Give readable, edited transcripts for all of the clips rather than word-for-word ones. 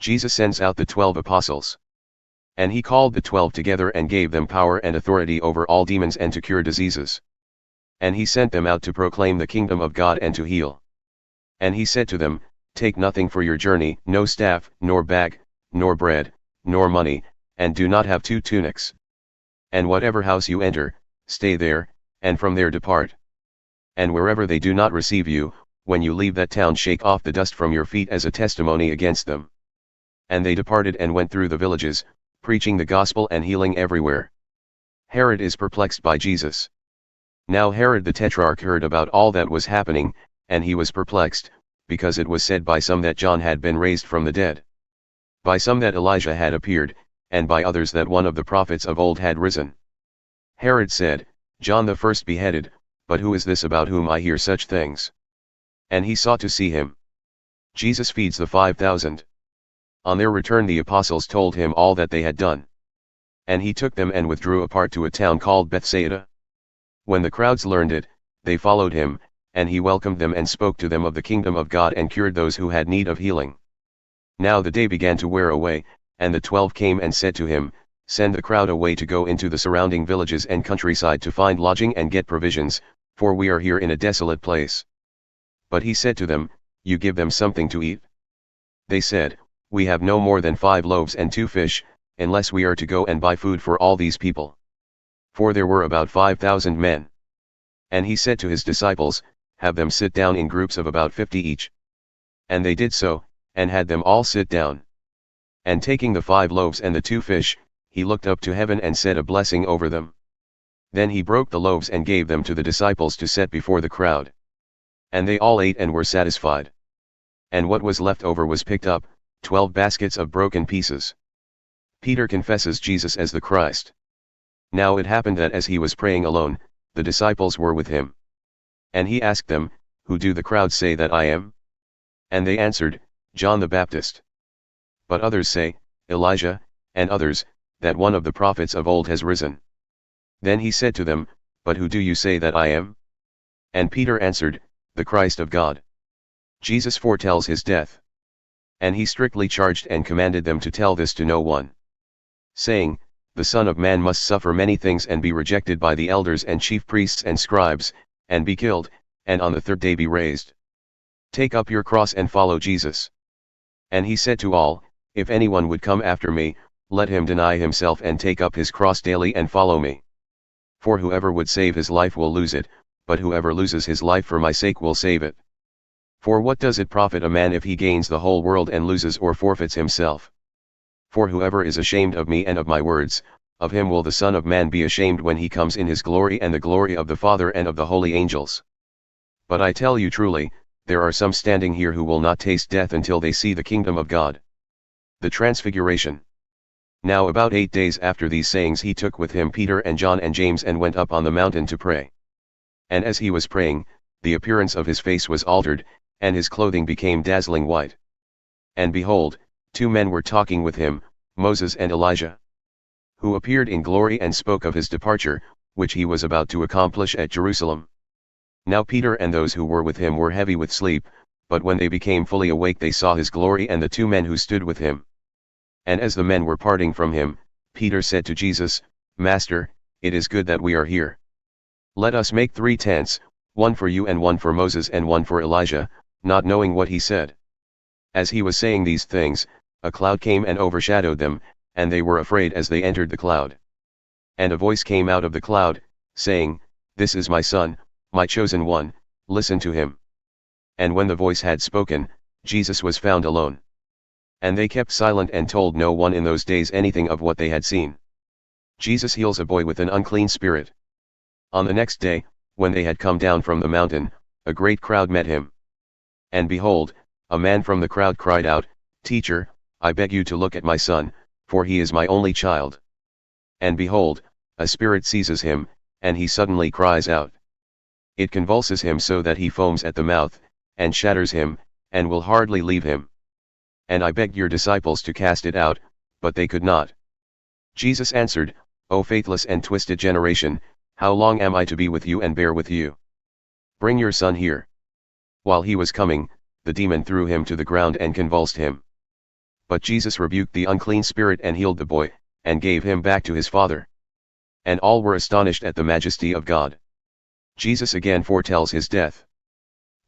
Jesus sends out the 12 apostles. And he called the 12 together and gave them power and authority over all demons and to cure diseases. And he sent them out to proclaim the kingdom of God and to heal. And he said to them, Take nothing for your journey, no staff, nor bag, nor bread, nor money, and do not have 2 tunics. And whatever house you enter, stay there, and from there depart. And wherever they do not receive you, when you leave that town shake off the dust from your feet as a testimony against them. And they departed and went through the villages, preaching the gospel and healing everywhere. Herod is perplexed by Jesus. Now Herod the tetrarch heard about all that was happening, and he was perplexed, because it was said by some that John had been raised from the dead. By some that Elijah had appeared, and by others that one of the prophets of old had risen. Herod said, John the first beheaded, but who is this about whom I hear such things? And he sought to see him. Jesus feeds the 5,000. On their return the apostles told him all that they had done. And he took them and withdrew apart to a town called Bethsaida. When the crowds learned it, they followed him, and he welcomed them and spoke to them of the kingdom of God and cured those who had need of healing. Now the day began to wear away, and the 12 came and said to him, Send the crowd away to go into the surrounding villages and countryside to find lodging and get provisions, for we are here in a desolate place. But he said to them, You give them something to eat? They said, We have no more than 5 loaves and 2 fish, unless we are to go and buy food for all these people. For there were about 5,000 men. And he said to his disciples, Have them sit down in groups of about 50 each. And they did so, and had them all sit down. And taking the 5 loaves and the 2 fish, he looked up to heaven and said a blessing over them. Then he broke the loaves and gave them to the disciples to set before the crowd. And they all ate and were satisfied. And what was left over was picked up, 12 baskets of broken pieces. Peter confesses Jesus as the Christ. Now it happened that as he was praying alone, the disciples were with him. And he asked them, Who do the crowd say that I am? And they answered, John the Baptist. But others say, Elijah, and others, that one of the prophets of old has risen. Then he said to them, But who do you say that I am? And Peter answered, The Christ of God. Jesus foretells his death. And he strictly charged and commanded them to tell this to no one, saying, The Son of Man must suffer many things and be rejected by the elders and chief priests and scribes, and be killed, and on the 3rd day be raised. Take up your cross and follow Jesus. And he said to all, If anyone would come after me, let him deny himself and take up his cross daily and follow me. For whoever would save his life will lose it, but whoever loses his life for my sake will save it. For what does it profit a man if he gains the whole world and loses or forfeits himself? For whoever is ashamed of me and of my words, of him will the Son of Man be ashamed when he comes in his glory and the glory of the Father and of the holy angels. But I tell you truly, there are some standing here who will not taste death until they see the kingdom of God. The Transfiguration. Now about 8 days after these sayings he took with him Peter and John and James and went up on the mountain to pray. And as he was praying, the appearance of his face was altered, and his clothing became dazzling white. And behold, 2 men were talking with him, Moses and Elijah, who appeared in glory and spoke of his departure, which he was about to accomplish at Jerusalem. Now Peter and those who were with him were heavy with sleep, but when they became fully awake they saw his glory and the 2 men who stood with him. And as the men were parting from him, Peter said to Jesus, Master, it is good that we are here. Let us make 3 tents, one for you and one for Moses and one for Elijah, not knowing what he said. As he was saying these things, a cloud came and overshadowed them, and they were afraid as they entered the cloud. And a voice came out of the cloud, saying, This is my Son, my chosen one, listen to him. And when the voice had spoken, Jesus was found alone. And they kept silent and told no one in those days anything of what they had seen. Jesus heals a boy with an unclean spirit. On the next day, when they had come down from the mountain, a great crowd met him. And behold, a man from the crowd cried out, Teacher, I beg you to look at my son, for he is my only child. And behold, a spirit seizes him, and he suddenly cries out. It convulses him so that he foams at the mouth, and shatters him, and will hardly leave him. And I begged your disciples to cast it out, but they could not. Jesus answered, O faithless and twisted generation, how long am I to be with you and bear with you? Bring your son here. While he was coming, the demon threw him to the ground and convulsed him. But Jesus rebuked the unclean spirit and healed the boy, and gave him back to his father. And all were astonished at the majesty of God. Jesus again foretells his death.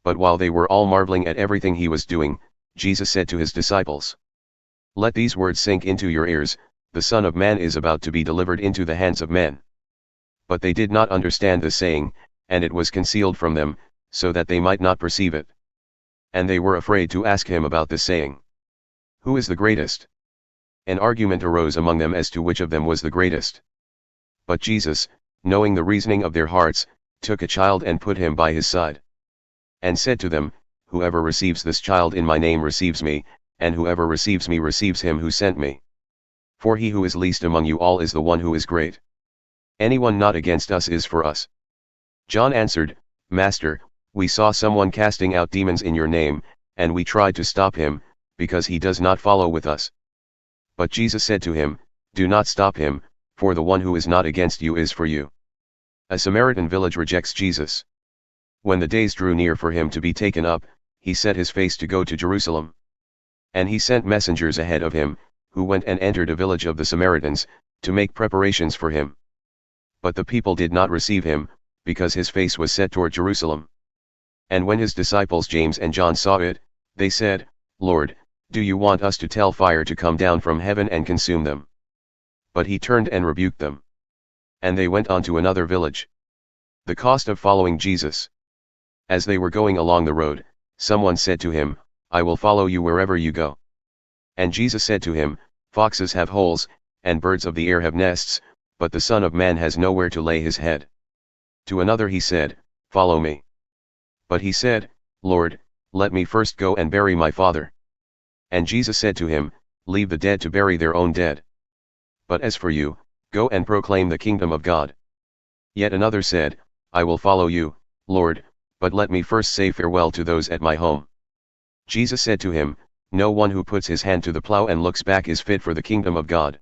But while they were all marveling at everything he was doing, Jesus said to his disciples, "Let these words sink into your ears, the Son of Man is about to be delivered into the hands of men." But they did not understand the saying, and it was concealed from them, so that they might not perceive it. And they were afraid to ask him about the saying, "Who is the greatest?" An argument arose among them as to which of them was the greatest. But Jesus, knowing the reasoning of their hearts, took a child and put him by his side. And said to them, "Whoever receives this child in my name receives me, and whoever receives me receives him who sent me. For he who is least among you all is the one who is great. Anyone not against us is for us." John answered, "Master, we saw someone casting out demons in your name, and we tried to stop him, because he does not follow with us." But Jesus said to him, "Do not stop him, for the one who is not against you is for you." A Samaritan village rejects Jesus. When the days drew near for him to be taken up, he set his face to go to Jerusalem. And he sent messengers ahead of him, who went and entered a village of the Samaritans, to make preparations for him. But the people did not receive him, because his face was set toward Jerusalem. And when his disciples James and John saw it, they said, "Lord, do you want us to tell fire to come down from heaven and consume them?" But he turned and rebuked them. And they went on to another village. The cost of following Jesus. As they were going along the road, someone said to him, "I will follow you wherever you go." And Jesus said to him, "Foxes have holes, and birds of the air have nests, but the Son of Man has nowhere to lay his head." To another he said, "Follow me." But he said, "Lord, let me first go and bury my father." And Jesus said to him, "Leave the dead to bury their own dead. But as for you, go and proclaim the kingdom of God." Yet another said, "I will follow you, Lord, but let me first say farewell to those at my home." Jesus said to him, "No one who puts his hand to the plow and looks back is fit for the kingdom of God.